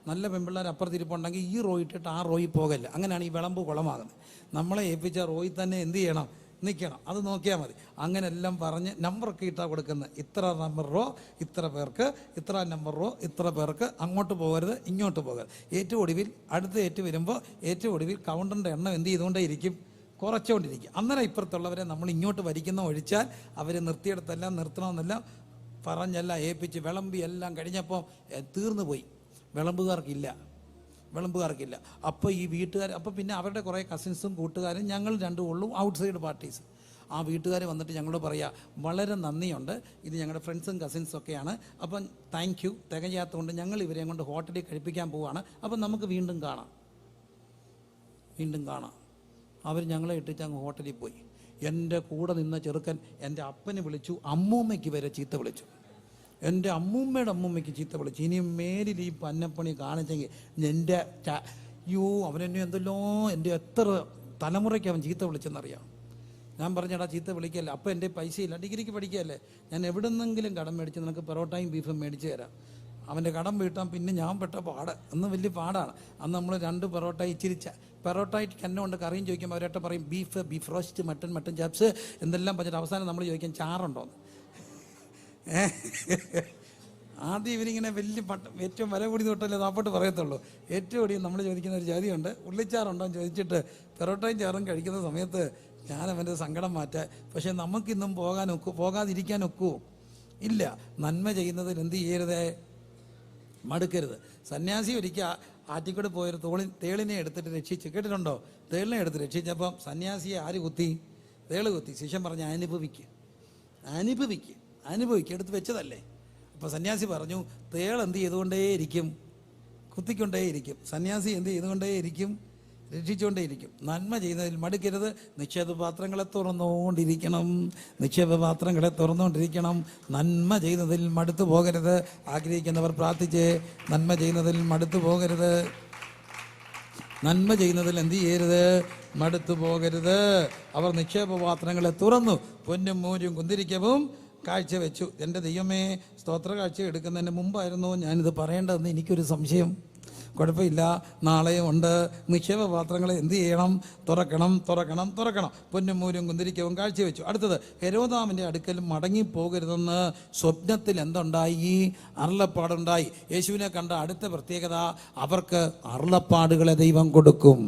നല്ല പെൺപിള്ളേർ അപ്പുറത്തിരിപ്പുണ്ടെങ്കിൽ ഈ റോയി ഇട്ടിട്ട് ആ റോയി പോകല്ല. അങ്ങനെയാണ് ഈ വിളമ്പ് കുളമാകുന്നത്. നമ്മളെ ഏൽപ്പിച്ച റോയി തന്നെ എന്ത് ചെയ്യണം? നിൽക്കണം. അത് നോക്കിയാൽ മതി. അങ്ങനെ എല്ലാം പറഞ്ഞ് നമ്പറൊക്കെ ഇട്ടാണ് കൊടുക്കുന്നത്. ഇത്ര നമ്പർ റോ ഇത്ര പേർക്ക്, ഇത്ര നമ്പർ റോ ഇത്ര പേർക്ക്, അങ്ങോട്ട് പോകരുത് ഇങ്ങോട്ട് പോകരുത്. ഏറ്റവും ഒടുവിൽ അടുത്ത വരുമ്പോൾ ഏറ്റവും ഒടുവിൽ കൗണ്ടറിൻ്റെ എണ്ണം എന്ത് ചെയ്തുകൊണ്ടേയിരിക്കും? കുറച്ചുകൊണ്ടിരിക്കും. അന്നേരം ഇപ്പുറത്തുള്ളവരെ നമ്മൾ ഇങ്ങോട്ട് വരിക്കുന്ന ഒഴിച്ചാൽ അവർ നിർത്തിയെടുത്തെല്ലാം നിർത്തണമെന്നെല്ലാം പറഞ്ഞെല്ലാം ഏൽപ്പിച്ച് വിളമ്പി എല്ലാം കഴിഞ്ഞപ്പോൾ തീർന്നു പോയി. വിളമ്പുകാർക്കില്ല. അപ്പോൾ ഈ വീട്ടുകാർ, അപ്പോൾ പിന്നെ അവരുടെ കുറേ കസിൻസും കൂട്ടുകാരും ഞങ്ങൾ രണ്ടും ഉള്ളൂ ഔട്ട്സൈഡ് പാർട്ടീസ്. ആ വീട്ടുകാർ വന്നിട്ട് ഞങ്ങളോട് പറയുക, വളരെ നന്ദിയുണ്ട്, ഇത് ഞങ്ങളുടെ ഫ്രണ്ട്സും കസിൻസും ഒക്കെയാണ്, അപ്പം താങ്ക് യു, തികയാത്തതുകൊണ്ട് ഞങ്ങൾ ഇവരെയും കൊണ്ട് ഹോട്ടലിൽ കഴിപ്പിക്കാൻ പോവുകയാണ്, അപ്പം നമുക്ക് വീണ്ടും കാണാം. അവർ ഞങ്ങളെ ഇട്ടിട്ട് അങ്ങ് ഹോട്ടലിൽ പോയി. എൻ്റെ കൂടെ നിന്ന ചെറുക്കൻ എൻ്റെ അപ്പനെ വിളിച്ചു, അമ്മൂമ്മയ്ക്ക് വരെ ചീത്ത വിളിച്ചു. എൻ്റെ അമ്മൂമ്മയുടെ അമ്മൂമ്മയ്ക്ക് ചീത്ത വിളിച്ചു. ഇനി മേലിൽ ഈ പന്നപ്പണി കാണിച്ചെങ്കിൽ എൻ്റെ അവനെന്നെ എന്തല്ലോ, എൻ്റെ എത്ര തലമുറയ്ക്ക് അവൻ ചീത്ത വിളിച്ചെന്നറിയാം. ഞാൻ പറഞ്ഞടാ ചീത്ത വിളിക്കല്ലേ, അപ്പം എൻ്റെ പൈസയില്ല, ഡിഗ്രിക്ക് പഠിക്കുകയല്ലേ, ഞാൻ എവിടെ നിന്നെങ്കിലും കടം മേടിച്ച് നിനക്ക് പൊറോട്ടയും ബീഫും മേടിച്ച് തരാം. അവൻ്റെ കടം വീട്ടാൻ പിന്നെ ഞാൻ പെട്ട പാട്, അന്ന് വലിയ പാടാണ്. അന്ന് നമ്മൾ 2 പൊറോട്ട ഇച്ചിരിച്ച പൊറോട്ടയ്ക്ക് എന്നെ കൊണ്ട് കറിയും ചോദിക്കുമ്പോൾ അവരൊക്കെ പറയും ബീഫ് റോസ്റ്റ്, മട്ടൻ ചാപ്സ് എന്തെല്ലാം പറഞ്ഞിട്ട് അവസാനം നമ്മൾ ചോദിക്കും ചാറുണ്ടോന്ന്. ആദ്യം ഇവരിങ്ങനെ വലിയ ഏറ്റവും വില കൂടി തൊട്ടല്ലേ താപ്പോട്ട് പറയത്തുള്ളൂ. ഏറ്റവും കൂടി നമ്മൾ ചോദിക്കുന്ന ഒരു ജാതിയുണ്ട്, ഉള്ളിച്ചാറുണ്ടോ എന്ന് ചോദിച്ചിട്ട് പൊറോട്ടയും ചാറും കഴിക്കുന്ന സമയത്ത് ഞാൻ അവൻ്റെ സങ്കടം മാറ്റാൻ. പക്ഷെ നമുക്കിന്നും പോകാതിരിക്കാൻ ഒക്കുമോ? ഇല്ല. നന്മ ചെയ്യുന്നതിൽ എന്ത് ചെയ്യരുതേ? മടുക്കരുത്. സന്യാസി ഒരിക്കൽ ആറ്റിക്കൂടെ പോയൊരു തേളിനെ എടുത്തിട്ട് രക്ഷിച്ച്, കേട്ടിട്ടുണ്ടോ? തേളിനെ എടുത്ത് രക്ഷിച്ചപ്പം സന്യാസിയെ ആര് കുത്തി? തേള് കുത്തി. ശിഷ്യൻ പറഞ്ഞ് അനുഭവിക്കുക എടുത്ത് വെച്ചതല്ലേ. അപ്പോൾ സന്യാസി പറഞ്ഞു, തേൾ എന്ത് ചെയ്തുകൊണ്ടേയിരിക്കും? കുത്തിക്കൊണ്ടേയിരിക്കും. സന്യാസി എന്ത് ചെയ്തുകൊണ്ടേയിരിക്കും? രക്ഷിച്ചുകൊണ്ടേയിരിക്കും. നന്മ ചെയ്യുന്നതിൽ മടുക്കരുത്. നിക്ഷേപ പാത്രങ്ങളെ തുറന്നുകൊണ്ടിരിക്കണം. നന്മ ചെയ്യുന്നതിൽ മടുത്തു പോകരുത്. ആഗ്രഹിക്കുന്നവർ പ്രാർത്ഥിച്ച് നന്മ ചെയ്യുന്നതിൽ മടുത്തു പോകരുത്. നന്മ ചെയ്യുന്നതിൽ എന്ത് ചെയ്യരുത്? മടുത്തു പോകരുത്. അവർ നിക്ഷേപ പാത്രങ്ങളെ തുറന്നു, പൊന്നും മൂരും കുന്തിരിക്കവും കാഴ്ചവെച്ചു. എൻ്റെ ദൈവമേ, സ്തോത്ര കാഴ്ച എടുക്കുന്നതിന് മുമ്പായിരുന്നു ഞാനിത് പറയേണ്ടതെന്ന് എനിക്കൊരു സംശയം. കുഴപ്പമില്ല, നാളെയും ഉണ്ട്. നിക്ഷേപ പാത്രങ്ങളെ എന്ത് ചെയ്യണം? തുറക്കണം. പൊന്നും മൂരും കുന്തിരിക്കവും കാഴ്ചവെച്ചു. അടുത്തത്, ഹെരോദാമിൻ്റെ അടുക്കൽ മടങ്ങിപ്പോകരുതെന്ന് സ്വപ്നത്തിൽ എന്തുണ്ടായി? അരുളപ്പാടുണ്ടായി. യേശുവിനെ കണ്ട അടുത്ത പ്രത്യേകത, അവർക്ക് അരുളപ്പാടുകളെ ദൈവം കൊടുക്കും.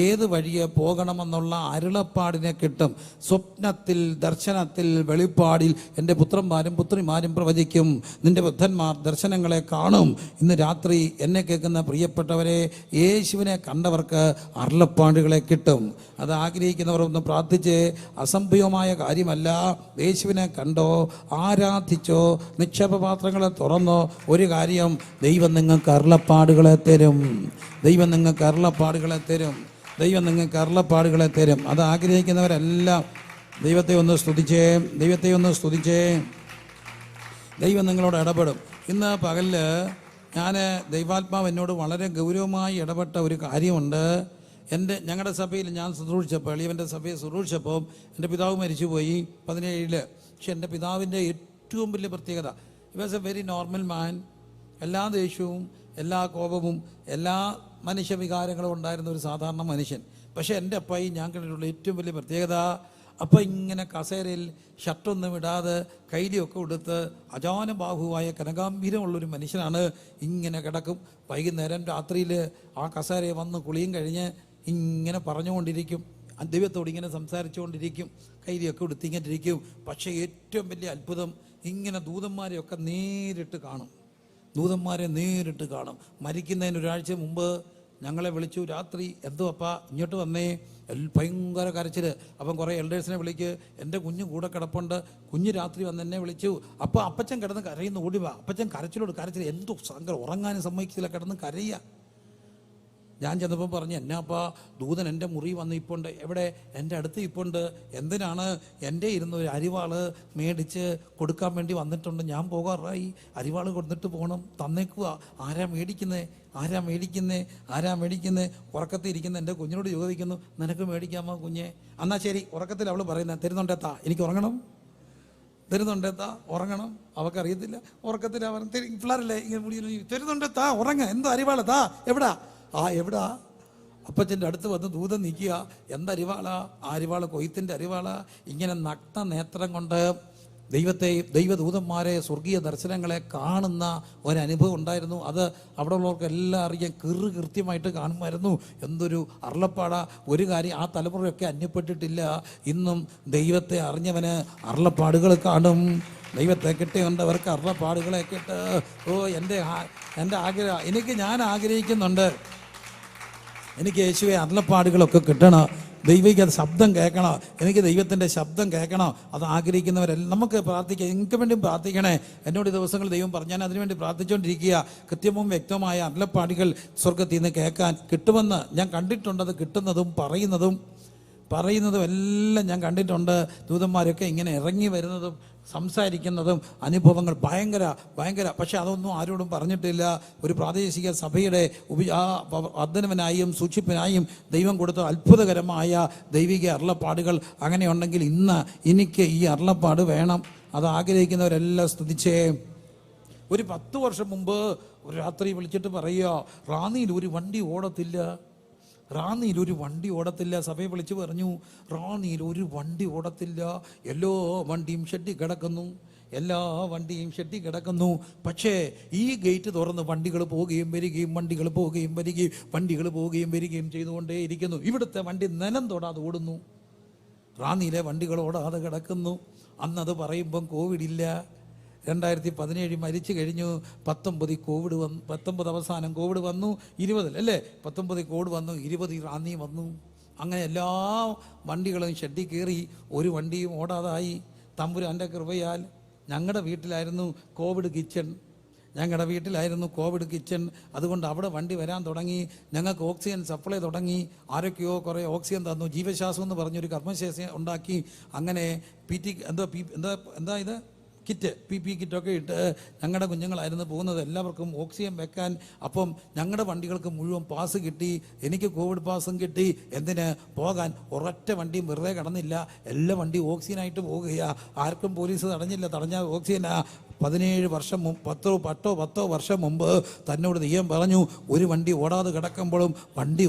ഏത് വഴിയെ പോകണമെന്നുള്ള അരുളപ്പാടിനെ കിട്ടും. സ്വപ്നത്തിൽ, ദർശനത്തിൽ, വെളിപ്പാടിൽ എൻ്റെ പുത്രന്മാരും പുത്രിമാരും പ്രവചിക്കും. നിന്റെ ബുദ്ധന്മാർ ദർശനങ്ങളെ കാണും. ഇന്ന് രാത്രി എന്നെ കേൾക്കുന്ന പ്രിയപ്പെട്ടവരെ, യേശുവിനെ കണ്ടവർക്ക് അരുളപ്പാടുകളെ കിട്ടും. അത് ആഗ്രഹിക്കുന്നവർ ഒന്ന് പ്രാർത്ഥിച്ച്, അസംഭവമായ കാര്യമല്ല. യേശുവിനെ കണ്ടോ, ആരാധിച്ചോ, നിക്ഷേപപാത്രങ്ങളെ തുറന്നോ, ഒരു കാര്യം, ദൈവം നിങ്ങൾക്ക് അരുളപ്പാടുകളെ തരും. ദൈവം നിങ്ങൾക്ക് അരുളപ്പാടുകളെ തരും. അത് ആഗ്രഹിക്കുന്നവരെല്ലാം ദൈവത്തെ ഒന്ന് സ്തുതിച്ചേ. ദൈവം നിങ്ങളോട് ഇടപെടും. ഇന്ന് പകലിൽ ദൈവാത്മാവ് എന്നോട് വളരെ ഗൗരവമായി ഇടപെട്ട ഒരു കാര്യമുണ്ട്. ഞങ്ങളുടെ സഭയിൽ ഞാൻ ശുശ്രൂഷിച്ചപ്പോൾ, എളിയവൻ്റെ സഭയിൽ ശുശ്രൂഷിച്ചപ്പോൾ എൻ്റെ പിതാവ് മരിച്ചുപോയി 17. പക്ഷെ എൻ്റെ പിതാവിൻ്റെ ഏറ്റവും വലിയ പ്രത്യേകത, he was a very normal man. എല്ലാ ദേഷ്യവും, എല്ലാ കോപവും, എല്ലാ മനുഷ്യവികാരങ്ങളും ഉണ്ടായിരുന്ന ഒരു സാധാരണ മനുഷ്യൻ. പക്ഷേ എൻ്റെ അപ്പായി ഞാൻ കണ്ടിട്ടുള്ള ഏറ്റവും വലിയ പ്രത്യേകത, അപ്പം ഇങ്ങനെ കസേരയിൽ ഷർട്ടൊന്നും ഇടാതെ കൈലിയൊക്കെ കൊടുത്ത് അജാനബാഹുവായ കനകാംബീരമുള്ളൊരു മനുഷ്യനാണ്. ഇങ്ങനെ കിടക്കും. വൈകുന്നേരം രാത്രിയിൽ ആ കസേരയെ വന്ന് കുളിയും കഴിഞ്ഞ് ഇങ്ങനെ പറഞ്ഞുകൊണ്ടിരിക്കും, ദൈവത്തോട് ഇങ്ങനെ സംസാരിച്ചുകൊണ്ടിരിക്കും, കൈലിയൊക്കെ കൊടുത്തിങ്ങനെ ഇരിക്കും. പക്ഷേ ഏറ്റവും വലിയ അത്ഭുതം, ഇങ്ങനെ ദൂതന്മാരെയൊക്കെ നേരിട്ട് കാണും. ദൂതന്മാരെ നേരിട്ട് കാണും. മരിക്കുന്നതിന് ഒരാഴ്ച മുമ്പ് ഞങ്ങളെ വിളിച്ചു, രാത്രി എന്തോ അപ്പാ ഇങ്ങോട്ട് വന്നേ, ഭയങ്കര കരച്ചിൽ. അപ്പം കുറേ എൽഡേഴ്സിനെ വിളിക്ക്, എൻ്റെ കുഞ്ഞ് കൂടെ കിടപ്പുണ്ട്. കുഞ്ഞ് രാത്രി വന്ന് എന്നെ വിളിച്ചു, അപ്പോൾ അപ്പച്ചൻ കിടന്ന് കരയുന്നു, ഓടി വാ. അപ്പച്ചൻ കരച്ചിലോട് കരച്ചിൽ, എന്തോ സങ്കടം, ഉറങ്ങാനും സമ്മതിക്കില്ല, കിടന്ന് കരയുക. ഞാൻ ചെന്നപ്പോൾ പറഞ്ഞു, എന്നാപ്പാ ദൂതൻ എൻ്റെ മുറി വന്ന് ഇപ്പോണ്ട്. എവിടെ? എൻ്റെ അടുത്ത് ഇപ്പോണ്ട്. എന്തിനാണ്? എൻ്റെ ഇരുന്ന് ഒരു അരിവാള് മേടിച്ച് കൊടുക്കാൻ വേണ്ടി വന്നിട്ടുണ്ട്. ഞാൻ പോകാറായി, അരിവാള് കൊടുത്തിട്ട് പോകണം, തന്നേക്കുക. ആരാ മേടിക്കുന്നേ? ആരാ മേടിക്കുന്നേ? ആരാ മേടിക്കുന്നേ? ഉറക്കത്തിൽ ഇരിക്കുന്ന എൻ്റെ കുഞ്ഞിനോട് ചോദിക്കുന്നു, നിനക്ക് മേടിക്കാമോ കുഞ്ഞെ? എന്നാൽ ശരി. ഉറക്കത്തിൽ അവൾ പറയുന്നത്, തരുന്നുണ്ടെത്താ, എനിക്ക് ഉറങ്ങണം, തരുന്നുണ്ടെത്താ, ഉറങ്ങണം. അവൾക്കറിയത്തില്ല. ഉറക്കത്തിൽ അവർ പിള്ളേരല്ലേ ഇങ്ങനെ മുടി, തരുന്നുണ്ടെത്താ, ഉറങ്ങ, എന്തോ അരിവാളത്താ, എവിടാ? എവിടാ? അപ്പച്ചൻ്റെ അടുത്ത് വന്ന് ദൂതൻ നിൽക്കുക. എന്തരിവാളാ? ആ അരിവാള് കൊയ്ത്തിൻ്റെ അരിവാളാ. ഇങ്ങനെ നഗ്ന നേത്രം കൊണ്ട് ദൈവദൂതന്മാരെ, സ്വർഗീയ ദർശനങ്ങളെ കാണുന്ന ഒരനുഭവം ഉണ്ടായിരുന്നു. അത് അവിടെ ഉള്ളവർക്ക് എല്ലാം അറിയാൻ കൃത്യമായിട്ട് കാണുമായിരുന്നു. എന്തൊരു അരുളപ്പാടാ! ഒരു കാര്യം, ആ തലമുറയൊക്കെ അന്യപ്പെട്ടിട്ടില്ല. ഇന്നും ദൈവത്തെ അറിഞ്ഞവന് അരുളപ്പാടുകൾ കാണും. ദൈവത്തെ കിട്ടിയുണ്ടവർക്ക് അരുളപ്പാടുകളെ കിട്ട്. എൻ്റെ ആഗ്രഹം, ഞാൻ ആഗ്രഹിക്കുന്നുണ്ട്, എനിക്ക് യേശുവെ അരുളപ്പാടുകളൊക്കെ കിട്ടണം. ദൈവിക ശബ്ദം കേൾക്കണം. എനിക്ക് ദൈവത്തിൻ്റെ ശബ്ദം കേൾക്കണം. അത് ആഗ്രഹിക്കുന്നവരെല്ലാം നമുക്ക് പ്രാർത്ഥിക്കാം. എനിക്ക് വേണ്ടിയും പ്രാർത്ഥിക്കണേ. എന്നോട് ഈ ദിവസങ്ങൾ ദൈവം പറഞ്ഞു, ഞാൻ അതിനുവേണ്ടി പ്രാർത്ഥിച്ചുകൊണ്ടിരിക്കുക. കൃത്യവും വ്യക്തമായ അരുളപ്പാടുകൾ സ്വർഗത്തിൽ നിന്ന് കേൾക്കാൻ കിട്ടുമെന്ന് ഞാൻ കണ്ടിട്ടുണ്ട്. അത് കിട്ടുന്നതും പറയുന്നതും എല്ലാം ഞാൻ കണ്ടിട്ടുണ്ട്. ദൂതന്മാരൊക്കെ ഇങ്ങനെ ഇറങ്ങി വരുന്നതും സംസാരിക്കുന്നതും അനുഭവങ്ങൾ ഭയങ്കര. പക്ഷെ അതൊന്നും ആരോടും പറഞ്ഞിട്ടില്ല. ഒരു പ്രാദേശിക സഭയുടെ വർദ്ധനവിനായും സൂക്ഷിപ്പിനായും ദൈവം കൊടുത്ത അത്ഭുതകരമായ ദൈവിക അരുളപ്പാടുകൾ അങ്ങനെയുണ്ടെങ്കിൽ ഇന്ന് എനിക്ക് ഈ അരുളപ്പാട് വേണം. അത് ആഗ്രഹിക്കുന്നവരെല്ലാം സ്തുതിച്ചേ. ഒരു 10 വർഷം മുമ്പ് ഒരു രാത്രി വിളിച്ചിട്ട് പറയുക, റാന്നിയിൽ ഒരു വണ്ടി ഓടത്തില്ല. സഭയെ വിളിച്ച് പറഞ്ഞു, റാന്നിയിൽ ഒരു വണ്ടി ഓടത്തില്ല. എല്ലാ വണ്ടിയും ഷെഡിൽ കിടക്കുന്നു. പക്ഷേ ഈ ഗേറ്റ് തുറന്ന് വണ്ടികൾ പോവുകയും വരികയും ചെയ്തുകൊണ്ടേയിരിക്കുന്നു. ഇവിടുത്തെ വണ്ടി നിലം തൊടാതെ ഓടുന്നു. റാന്നിയിലെ വണ്ടികൾ ഓടാതെ കിടക്കുന്നു. അന്നത് പറയുമ്പം കോവിഡില്ല. 2017 മരിച്ചു കഴിഞ്ഞു. 19 അവസാനം കോവിഡ് വന്നു. 20 അല്ലേ, 19 കോവിഡ് വന്നു, 20 റാന്നി വന്നു. അങ്ങനെ എല്ലാ വണ്ടികളും ഷെഡിൽ കയറി, ഒരു വണ്ടിയും ഓടാതായി. തമ്പുരാൻ്റെ കൃപയാൽ ഞങ്ങളുടെ വീട്ടിലായിരുന്നു കോവിഡ് കിച്ചൺ. അതുകൊണ്ട് അവിടെ വണ്ടി വരാൻ തുടങ്ങി. ഞങ്ങൾക്ക് ഓക്സിജൻ സപ്ലൈ തുടങ്ങി. ആരൊക്കെയോ കുറേ ഓക്സിജൻ തന്നു. ജീവശ്വാസം എന്ന് പറഞ്ഞൊരു കർമ്മശേഷി ഉണ്ടാക്കി. അങ്ങനെ PP കിറ്റൊക്കെ ഇട്ട് ഞങ്ങളുടെ കുഞ്ഞുങ്ങളായിരുന്നു പോകുന്നത്. എല്ലാവർക്കും ഓക്സിജൻ വെക്കാൻ. അപ്പം ഞങ്ങളുടെ വണ്ടികൾക്ക് മുഴുവൻ പാസ് കിട്ടി. എനിക്ക് കോവിഡ് പാസും കിട്ടി. എന്തിന് പോകാൻ? ഒരൊറ്റ വണ്ടിയും വെറുതെ കിടന്നില്ല. എല്ലാ വണ്ടിയും ഓക്സിജനായിട്ട് പോകുകയാണ്. ആർക്കും പോലീസ് തടഞ്ഞില്ല. തടഞ്ഞ ഓക്സിജനാ. 17 വർഷം 10 വർഷം മുമ്പ് തന്നോട് ദൈവം പറഞ്ഞു, ഒരു വണ്ടി ഓടാതെ കിടക്കുമ്പോഴും വണ്ടി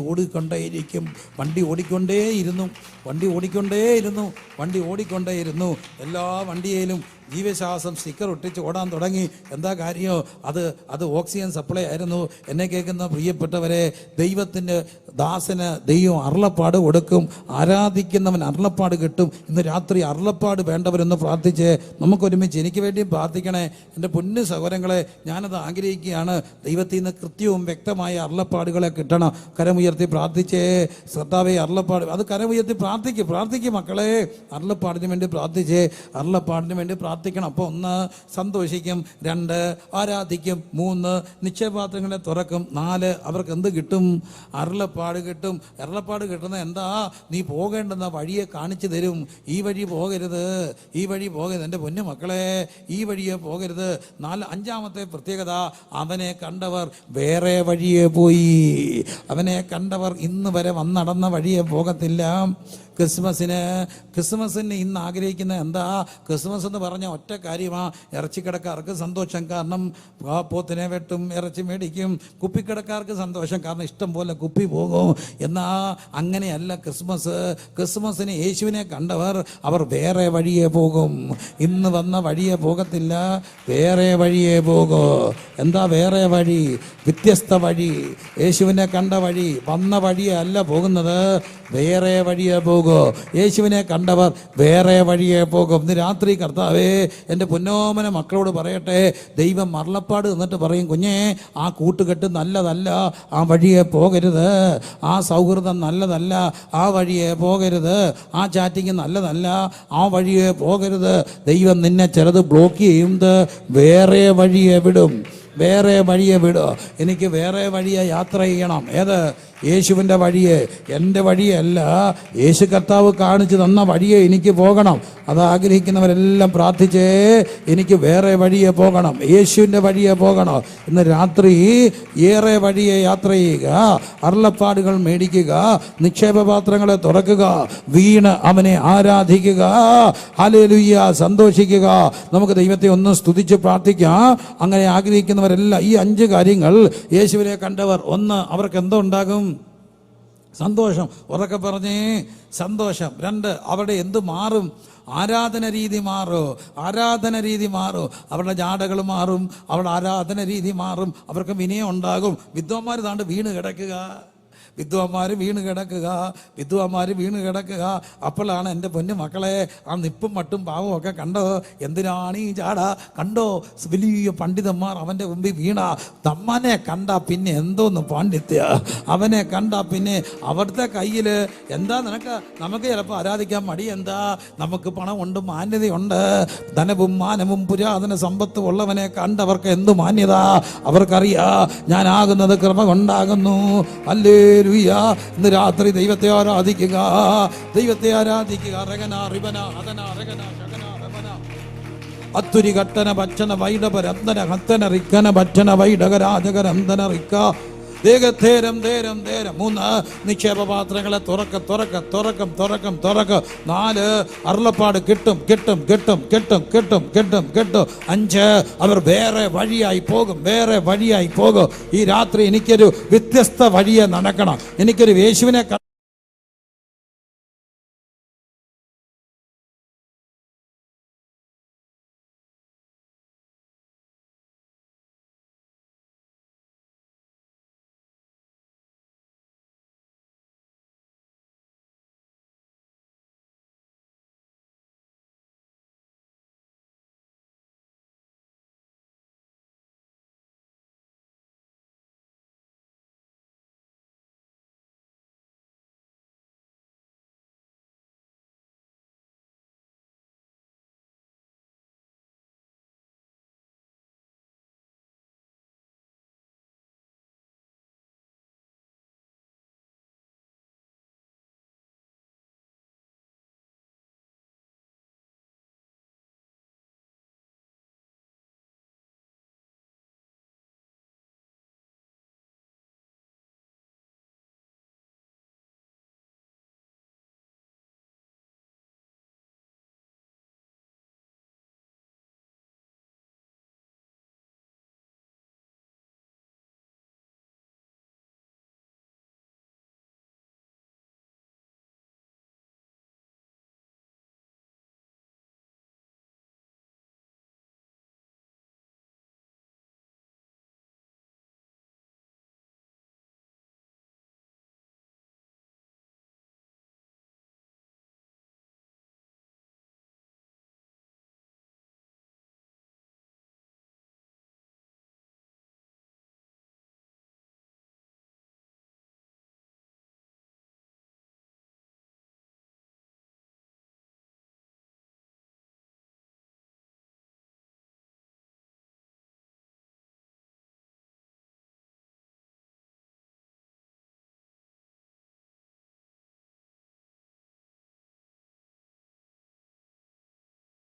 ഓടിക്കൊണ്ടേയിരുന്നു. എല്ലാ വണ്ടിയിലും ജീവശ്വാസം സ്റ്റിക്കർ ഒട്ടിച്ച് ഓടാൻ തുടങ്ങി. എന്താ കാര്യം? അത് ഓക്സിജൻ സപ്ലൈ ആയിരുന്നു. എന്നെ കേൾക്കുന്ന പ്രിയപ്പെട്ടവരെ, ദൈവത്തിൻ്റെ ദാസന് ദൈവം അരുളപ്പാട് കൊടുക്കും. ആരാധിക്കുന്നവൻ അരുളപ്പാട് കിട്ടും. ഇന്ന് രാത്രി അരുളപ്പാട് വേണ്ടവരെന്ന് പ്രാർത്ഥിച്ച് നമുക്കൊരുമിച്ച് എനിക്ക് വേണ്ടിയും പ്രാർത്ഥിക്കണേ. എൻ്റെ പൊന്നു സഹോദരങ്ങളെ, ഞാനത് ആഗ്രഹിക്കുകയാണ്. ദൈവത്തിൽ നിന്ന് കൃത്യവും വ്യക്തമായ അരുളപ്പാടുകളെ കിട്ടണം. കരമുയർത്തി പ്രാർത്ഥിച്ചേ. ശ്രദ്ധാവേ, അരുളപ്പാട് അത് കരമുയർത്തി പ്രാർത്ഥിക്കും മക്കളെ. അരുളപ്പാടിന് വേണ്ടി പ്രാർത്ഥിച്ചേ. അരുളപ്പാടിന് വേണ്ടി പ്രാർത്ഥിക്കണം. അപ്പോൾ 1 സന്തോഷിക്കും, 2 ആരാധിക്കും, 3 നിശ്ചയപാത്രങ്ങളെ തുറക്കും, 4 അവർക്ക് എന്ത് കിട്ടും? അരുളപ്പാട് കിട്ടും. അരുളപ്പാട് കിട്ടുന്ന എന്താ? നീ പോകേണ്ടുന്ന വഴിയെ കാണിച്ചു തരും. ഈ വഴി പോകരുത്. എൻ്റെ പൊന്നു മക്കളെ, ഈ വഴിയെ പോകരുത്. 5-ാമത്തെ പ്രത്യേകത, അവനെ കണ്ടവർ വേറെ വഴിയെ പോയി. അവനെ കണ്ടവർ ഇന്ന് വരെ വന്നടന്ന വഴിയെ പോകത്തില്ല. ക്രിസ്മസിന് ഇന്ന് ആഗ്രഹിക്കുന്ന എന്താ? ക്രിസ്മസ് എന്ന് പറഞ്ഞ ഒറ്റ കാര്യമാ, ഇറച്ചിക്കടക്കാർക്ക് സന്തോഷം, കാരണം പോത്തിനെ വെട്ടും, ഇറച്ചി മേടിക്കും. കുപ്പിക്കടക്കാർക്ക് സന്തോഷം, കാരണം ഇഷ്ടം പോലെ കുപ്പി പോകും. എന്നാ അങ്ങനെയല്ല ക്രിസ്മസിന് യേശുവിനെ കണ്ടവർ അവർ വേറെ വഴിയെ പോകും. ഇന്ന് വന്ന വഴിയെ പോകത്തില്ല, വേറെ വഴിയെ പോകും. എന്താ വേറെ വഴി? വ്യത്യസ്ത വഴി. യേശുവിനെ കണ്ട വഴി, വന്ന വഴിയെ അല്ല പോകുന്നത്, വേറെ വഴിയെ പോകും. യേശുവിനെ കണ്ടവർ വേറെ വഴിയെ പോകും. ഇന്ന് രാത്രി കർത്താവേ, എൻ്റെ പൊന്നോമന മക്കളോട് പറയട്ടെ, ദൈവം മറളപ്പാട് എന്നിട്ട് പറയും, കുഞ്ഞേ, ആ കൂട്ടുകെട്ട് നല്ലതല്ല, ആ വഴിയെ പോകരുത്. ആ സൗഹൃദം നല്ലതല്ല, ആ വഴിയെ പോകരുത്. ആ ചാറ്റിങ് നല്ലതല്ല, ആ വഴിയെ പോകരുത്. ദൈവം നിന്നെ ചിലത് ബ്ലോക്ക് ചെയ്യുന്നത് വേറെ വഴിയെ വിടും, വേറെ വഴിയെ വിടും. എനിക്ക് വേറെ വഴിയെ യാത്ര ചെയ്യണം. ഏത്? യേശുവിൻ്റെ വഴിയെ, എൻ്റെ വഴിയല്ല. യേശു കർത്താവ് കാണിച്ചു തന്ന വഴിയെ എനിക്ക് പോകണം. അത് ആഗ്രഹിക്കുന്നവരെല്ലാം പ്രാർത്ഥിച്ചേ, എനിക്ക് വേറെ വഴിയെ പോകണം, യേശുവിൻ്റെ വഴിയെ പോകണം. ഇന്ന് രാത്രി ഏറെ വഴിയെ യാത്ര ചെയ്യുക, അരുളപ്പാടുകൾ മേടിക്കുക, നിക്ഷേപപാത്രങ്ങളെ തുറക്കുക, വീണ് അവനെ ആരാധിക്കുക, ഹല്ലേലൂയ, സന്തോഷിക്കുക. നമുക്ക് ദൈവത്തെ ഒന്ന് സ്തുതിച്ച് പ്രാർത്ഥിക്കാം. അങ്ങനെ ആഗ്രഹിക്കുന്നവരെല്ലാം ഈ 5 കാര്യങ്ങൾ യേശുവിനെ കണ്ടവർ, ഒന്ന്, അവർക്ക് എന്തോ ഉണ്ടാകും? സന്തോഷം. ഉറക്കെ പറഞ്ഞേ, സന്തോഷം. 2, അവിടെ എന്ത് മാറും? ആരാധന രീതി മാറും. ആരാധന രീതി മാറും. അവരുടെ ജാടകൾ മാറും, അവരുടെ ആരാധന രീതി മാറും. അവർക്ക് വിനയം ഉണ്ടാകും. വിദ്വാന്മാർ താണ്ട് വീണ് കിടക്കുക, വിദ്വാന്മാർ വീണ് കിടക്കുക. അപ്പോഴാണ് എൻ്റെ പൊന്നു മക്കളെ, ആ നിപ്പും മട്ടും പാവവും ഒക്കെ കണ്ടോ? എന്തിനാണ് ഈ ജാട? കണ്ടോ? വലിയ പണ്ഡിതന്മാർ അവൻ്റെ മുമ്പിൽ വീണ. തമ്മനെ കണ്ട പിന്നെ എന്തോന്ന് പാണ്ഡിത്യ, അവനെ കണ്ട പിന്നെ അവിടുത്തെ കയ്യിൽ എന്താ? നമുക്ക് ചിലപ്പോൾ ആരാധിക്കാൻ മടി. എന്താ? നമുക്ക് പണമുണ്ട്, മാന്യതയുണ്ട്, ധനവും മാനവും പുരാതന സമ്പത്തും ഉള്ളവനെ കണ്ടവർക്ക് എന്ത് മാന്യത? അവർക്കറിയാ ഞാനാകുന്നത് കൃപ കൊണ്ടാകുന്നു. ഹല്ലേലൂയ. ഇന്ന് രാത്രി ദൈവത്തെ ആരാധിക്കുക, ദൈവത്തെ ആരാധിക്കുക. രഗന റിബന ഹദന രഗന ശഗന രബന അത്തുരി കട്ടന ഭക്ഷണ വൈഡപ രത്ന ഹത്തന റിക്കന ഭക്ഷണ വൈഡകരാജകരന്തന റിക്ക ദേഹത്തേരം തേരം തേരം. 3, നിക്ഷേപപാത്രങ്ങളെ തുറക്കം. 4, അരുളപ്പാട് കിട്ടും. 5, അവർ വേറെ വഴിയായി പോകും. ഈ രാത്രി എനിക്കൊരു വ്യത്യസ്ത വഴിയെ നടക്കണം. എനിക്കൊരു യേശുവിനെ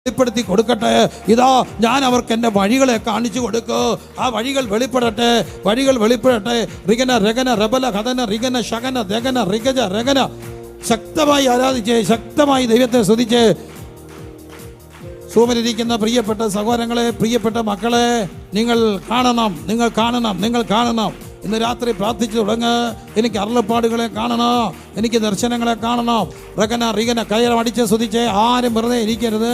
വെളിപ്പെടുത്തി കൊടുക്കട്ടെ. ഇതാ ഞാൻ അവർക്ക് എൻ്റെ വഴികളെ കാണിച്ചു കൊടുക്കൂ. ആ വഴികൾ വെളിപ്പെടട്ടെ. റിഗന രഗന റബല ഹദന റിഗന ശഗന ദഗന റിഗജ രഗന ശക്തമായി ആരാധിച്ച്, ശക്തമായി ദൈവത്തെ സ്തുതിച്ച്. സൂമിലിരിക്കുന്ന പ്രിയപ്പെട്ട സഹോദരങ്ങളെ, പ്രിയപ്പെട്ട മക്കളെ, നിങ്ങൾ കാണണം, നിങ്ങൾ കാണണം, നിങ്ങൾ കാണണം. ഇന്ന് രാത്രി പ്രാർത്ഥിച്ചു തുടങ്ങ്. എനിക്ക് അരുളപ്പാടുകളെ കാണണം, എനിക്ക് ദർശനങ്ങളെ കാണണം. റിഗന കയറമടിച്ച് സ്തുതിച്ച്. ആരും വെറുതെ ഇരിക്കരുത്.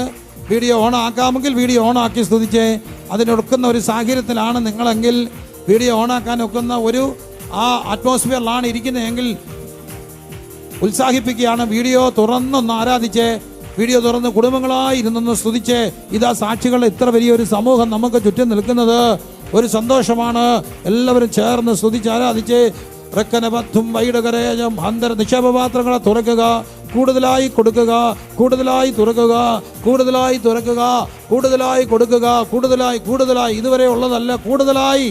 വീഡിയോ ഓൺ ആക്കാമെങ്കിൽ വീഡിയോ ഓൺ ആക്കി സ്തുതിച്ച്. അതിനൊടുക്കുന്ന ഒരു സാഹചര്യത്തിലാണ് നിങ്ങളെങ്കിൽ, വീഡിയോ ഓണാക്കാൻ ഒക്കുന്ന ഒരു അറ്റ്മോസ്ഫിയറിലാണ് ഇരിക്കുന്നതെങ്കിൽ ഉത്സാഹിപ്പിക്കുകയാണ്. വീഡിയോ തുറന്നൊന്ന് ആരാധിച്ച്, വീഡിയോ തുറന്ന് കുടുംബങ്ങളായി ഇരുന്നൊന്ന് സ്തുതിച്ച്. ഇതാ സാക്ഷികളുടെ ഇത്ര വലിയൊരു സമൂഹം നമുക്ക് ചുറ്റും നിൽക്കുന്നത് ഒരു സന്തോഷമാണ്. എല്ലാവരും ചേർന്ന് സ്തുതിച്ച് ആരാധിച്ച്. റക്കനബദ്ധും വൈഡകരേജം അന്തര നിക്ഷേപപാത്രങ്ങളെ തുറക്കുക, കൂടുതലായി കൊടുക്കുക, കൂടുതലായി തുറക്കുക, കൂടുതലായി തുറക്കുക, കൂടുതലായി കൊടുക്കുക, കൂടുതലായി കൂടുതലായി, ഇതുവരെ ഉള്ളതല്ല, കൂടുതലായി.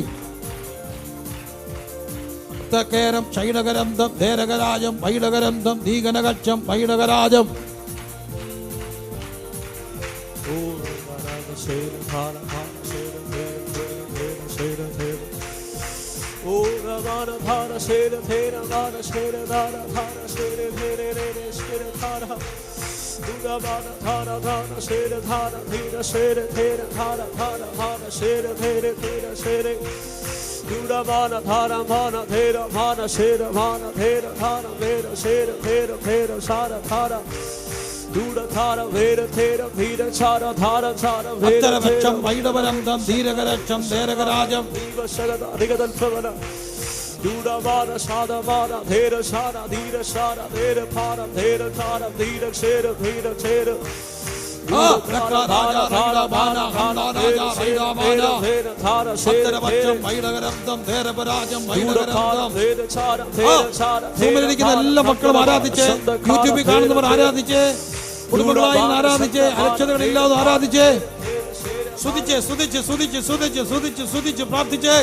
കേരം ക്ഷൈടകരന്തം ധേരകരാജം വൈഡകരന്തം ദീകനകച്ചം വൈഡകരാജം. Dudavana thara mana thera mana shera mana thera thara vera shera thera thera shara thara duda thara vera thera vira chara thara chara vera അത്തരവക്ഷം വൈഡവരന്തം ധീരകരക്ഷം ധേരകരാജം diva shagada rigadal pravana dudavana shada mana thera shara dhira shara thera phara thera thara dhira shera dhira shera എല്ലാ മക്കളും ആരാധിച്ച്, യൂട്യൂബിൽ കാണുന്നവർ ആരാധിച്ച്, കുടുംബങ്ങളായി ആരാധിച്ച്, അലക്ഷ്യതകളില്ലാതെ ആരാധിച്ച്, സ്തുതിച്ച് സ്തുതിച്ച് സ്തുതിച്ച് സ്തുതിച്ച് സ്തുതിച്ച് സ്തുതിച്ച് പ്രാർത്ഥിച്ച്.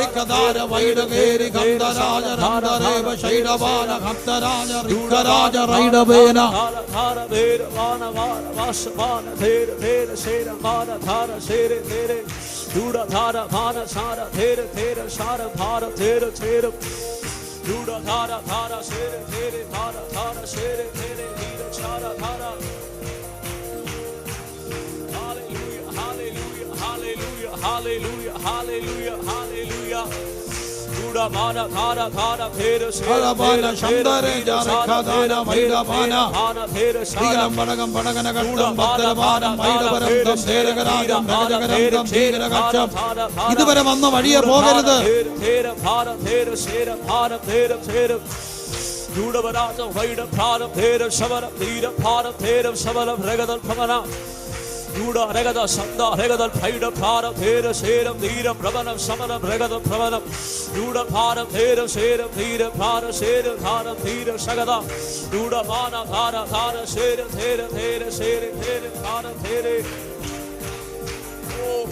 ിക്കതാര വൈഡകേരി ഗന്ധരാജ രന്ധരേവ ശൈഡവാന ഹത്തരാജ ഋഖരാജ റൈഡവേന ധാര വേര വാന വാന വാശവാന ധേര ധേര ശേര വാന ധാര ശേര ധേര ദൂഢ ധാര ഭാന സാര ധേര ധേര സാര ഭാര ധേര ധേര ദൂഢ ധാര ധാര ശേര ധേര ധാര ധാര ശേര ധേര ധീര സാര ധാര. Hallelujah, hallelujah, hallelujah, hallelujah. Duda mana thara thara thera shera bana shandare jarakadana vaidabana digalam badagam badaganagattam bhattaravana vaidavarantam theragarajam rajagarantam dhiragacham. ഇതുവരെ വന്ന വഴിയെ പോകരുത്. thera bhara thera shera bhara thera thera duda varaja vaida bhara thera shavara dhira bhara thera shavara ragadal phamana Duda regada sanda regadal paida para thera seram dhira pravanam samanam regadal pravanam Duda para thera seram dhira para seram dharam dhira sagada Duda mana dhara dhara seram thera thera seram thera dhara thera. Oh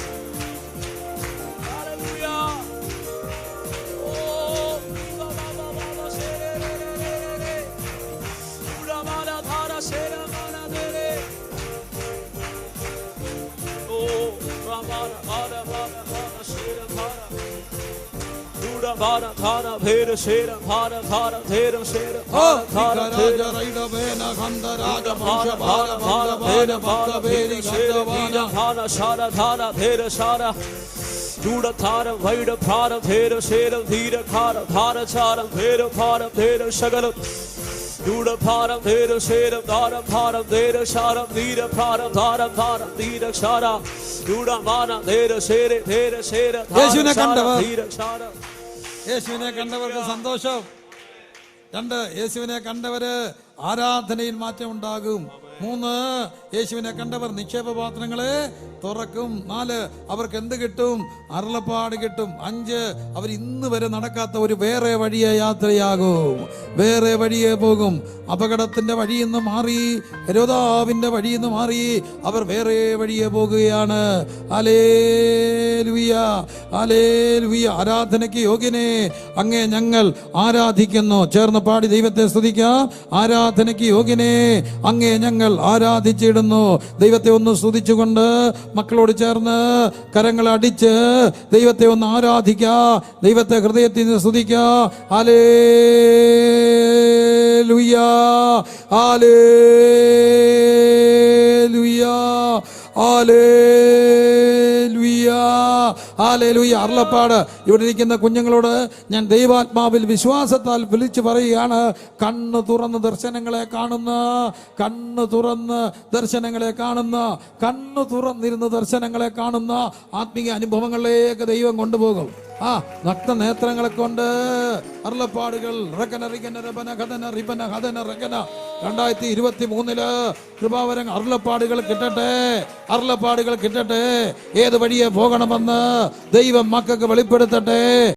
hallelujah. Oh Duda baba seram Duda mana dhara seram mana dere Duda bana thara bhera shera bhara thara thera shera thara thera raidavena gandharaja vanshabhara bhara bhara veri gandhavana thara shara thara thera shara Duda thara vaida bhara thera shera dhira khara thara chara thera bhara thera shagala Duda bharam thera shera dharam bharam thera sharam dhira bharam dharam bharam dhira shara Duda mana thera shera thera shera യേശുവിനെ കണ്ടവർ, dhira shara. യേശുവിനെ കണ്ടവർക്ക് സന്തോഷം. 2, യേശുവിനെ കണ്ടവര് ആരാധനയിൽ മാറ്റം ഉണ്ടാകും. 3, യേശുവിനെ കണ്ടവർ നിക്ഷേപപാത്രങ്ങളെ തുറക്കും. 4, അവർക്ക് എന്ത് കിട്ടും? അരുളപ്പാട് കിട്ടും. 5, അവർ ഇന്ന് വരെ നടക്കാത്ത ഒരു വേറെ വഴിയെ യാത്രയാകും, വേറെ വഴിയെ പോകും. അപകടത്തിന്റെ വഴിയിൽ നിന്ന് മാറി, ഹെരോദാവിന്റെ വഴിയിൽ നിന്ന് മാറി അവർ വേറെ വഴിയെ പോകുകയാണ്. Hallelujah, hallelujah. ആരാധനയ്ക്ക് യോഗ്യനെ അങ്ങേ ഞങ്ങൾ ആരാധിക്കുന്നു. ചേർന്ന് പാടി ദൈവത്തെ സ്തുതിക്കാം. ആരാധനയ്ക്ക് യോഗ്യനെ അങ്ങേ ഞങ്ങൾ ഞങ്ങൾ ആരാധിച്ചിടുന്നു. ദൈവത്തെ ഒന്ന് സ്തുതിച്ചുകൊണ്ട് മക്കളോട് ചേർന്ന് കരങ്ങൾ അടിച്ച് ദൈവത്തെ ഒന്ന് ആരാധിക്കുക, ദൈവത്തെ ഹൃദയത്തിൽ നിന്ന് സ്തുതിക്കുക. Hallelujah, hallelujah, hallelujah, hallelujah. അരുളപ്പാട് ഇവിടെ ഇരിക്കുന്ന കുഞ്ഞുങ്ങളോട് ഞാൻ ദൈവാത്മാവിൽ വിശ്വാസത്താൽ വിളിച്ചു പറയുകയാണ്, കണ്ണ് തുറന്ന് ദർശനങ്ങളെ കാണുന്ന, കണ്ണ് തുറന്ന് ദർശനങ്ങളെ കാണുന്ന, കണ്ണ് തുറന്നിരുന്ന് ദർശനങ്ങളെ കാണുന്ന ആത്മീയ അനുഭവങ്ങളിലേക്ക് ദൈവം കൊണ്ടുപോകും. നഗ്ന നേത്രങ്ങളെ കൊണ്ട് അരുളപ്പാടുകൾ 2023 കൃപാവരം അരുളപ്പാടുകൾ കിട്ടട്ടെ, അരുളപ്പാടുകൾ കിട്ടട്ടെ. ഏത് വഴിയെ പോകണമെന്ന് ദൈവം മക്കൾക്ക് വെളിപ്പെടുത്തട്ടെ.